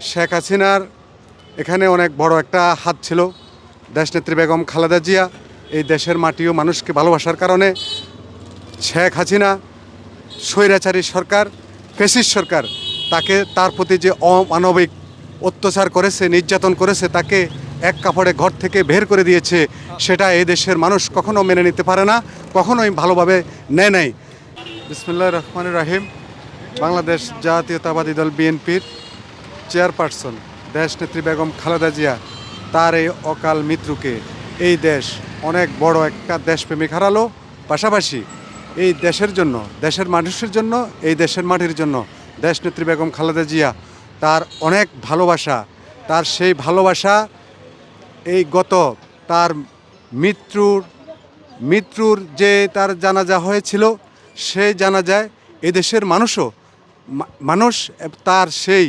শেখ হাসিনার এখানে অনেক বড় একটা হাত ছিল। দেশনেত্রী বেগম খালেদা জিয়া এই দেশের মাটি ও মানুষকে ভালোবাসার কারণে শেখ হাসিনা স্বৈরাচারী সরকার, ফ্যাসিস্ট সরকার, তার প্রতি যে অমানবিক অত্যাচার করেছে, নির্যাতন করেছে, তাকে এক কাপড়ে ঘর থেকে বের করে দিয়েছে, সেটা এই দেশের মানুষ কখনো মেনে নিতে পারে না, কখনোই ভালোভাবে নেয় নাই। বিসমিল্লাহির রহমানির রহিম। বাংলাদেশ জাতীয়তাবাদী দল বিএনপির চেয়ারপারসন দেশনেত্রী বেগম খালেদা জিয়া, তার এই অকাল মৃত্যুকে এই দেশ অনেক বড় একটা দেশপ্রেমিক হারালো। পাশাপাশি এই দেশের জন্য, দেশের মানুষের জন্য, এই দেশের মাটির জন্য দেশনেত্রী বেগম খালেদা জিয়া তার অনেক ভালোবাসা, তার সেই ভালোবাসা এই তার মৃত্যুর যে তার জানাজা হয়েছিল, সেই জানাজায় এদেশের মানুষ তার সেই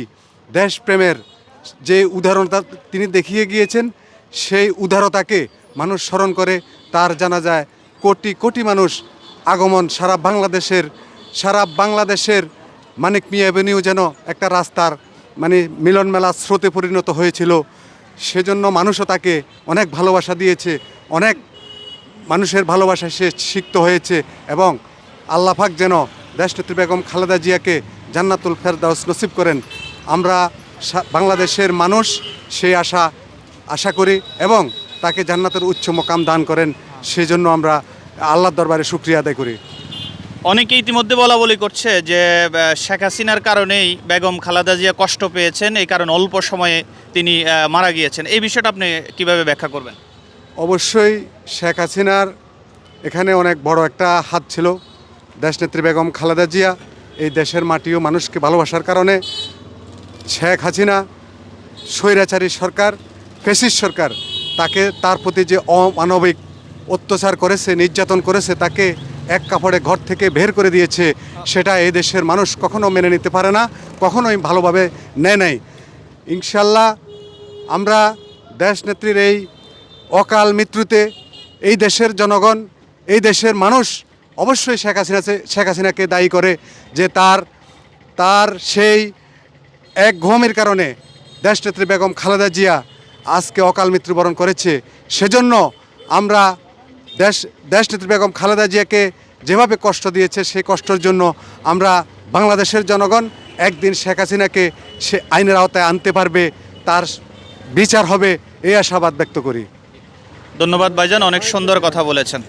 দেশপ্রেমের যে উদাহরণটা তিনি দেখিয়ে গিয়েছেন, সেই উদারতাকে মানুষ স্মরণ করে তার জানাজায় কোটি কোটি মানুষ আগমন। সারা বাংলাদেশের মানিক মিয়া অ্যাভিনিউ যেন একটা রাস্তার মিলন মেলা স্রোতে পরিণত হয়েছিল। সেজন্য মানুষও তাকে অনেক ভালোবাসা দিয়েছে, অনেক মানুষের ভালোবাসায় সে সিক্ত হয়েছে। এবং আল্লাহ পাক যেন দেশনেত্রী বেগম খালেদা জিয়াকে জান্নাতুল ফেরদাউস নসিব করেন, আমরা বাংলাদেশের মানুষ সেই আশা করি, এবং তাকে জান্নাতের উচ্চ মোকাম দান করেন। সেজন্য আমরা আল্লাহর দরবারে শুকরিয়া আদায় করি। অনেকে ইতিমধ্যে বলা বলি করছে যে শেখ হাসিনার কারণেই বেগম খালেদা জিয়া কষ্ট পেয়েছেন, এই কারণে অল্প সময়ে তিনি মারা গিয়েছেন। এই বিষয়টা আপনি কিভাবে ব্যাখ্যা করবেন? অবশ্যই শেখ হাসিনার এখানে অনেক বড় একটা হাত ছিল। দেশনেত্রী বেগম খালেদা জিয়া এই দেশের মাটি ও মানুষকে ভালোবাসার কারণে শেখ হাসিনা স্বৈরাচারী সরকার, ফ্যাসিস্ট সরকার, তার প্রতি যে অমানবিক অত্যাচার করেছে, নির্যাতন করেছে, তাকে এক কাপড়ে ঘর থেকে বের করে দিয়েছে, সেটা এই দেশের মানুষ কখনো মেনে নিতে পারে না, কখনোই ভালোভাবে নেয় নাই। ইনশাল্লাহ আমরা দেশনেত্রীর এই অকাল মৃত্যুতে এই দেশের জনগণ, এই দেশের মানুষ অবশ্যই শেখ হাসিনাকে দায়ী করে, যে তার সেই এক ঘুমের কারণে দেশনেত্রী বেগম খালেদা জিয়া আজকে অকাল মৃত্যুবরণ করেছে। সেজন্য আমরা দেশনেত্রী বেগম খালেদা জিয়াকে যেভাবে কষ্ট দিয়েছে, সেই কষ্টের জন্য আমরা বাংলাদেশের জনগণ একদিন শেখ হাসিনাকে সে আইনের আওতায় আনতে পারবে, তার বিচার হবে, এই আশাবাদ ব্যক্ত করি। ধন্যবাদ ভাইজান, অনেক সুন্দর কথা বলেছেন।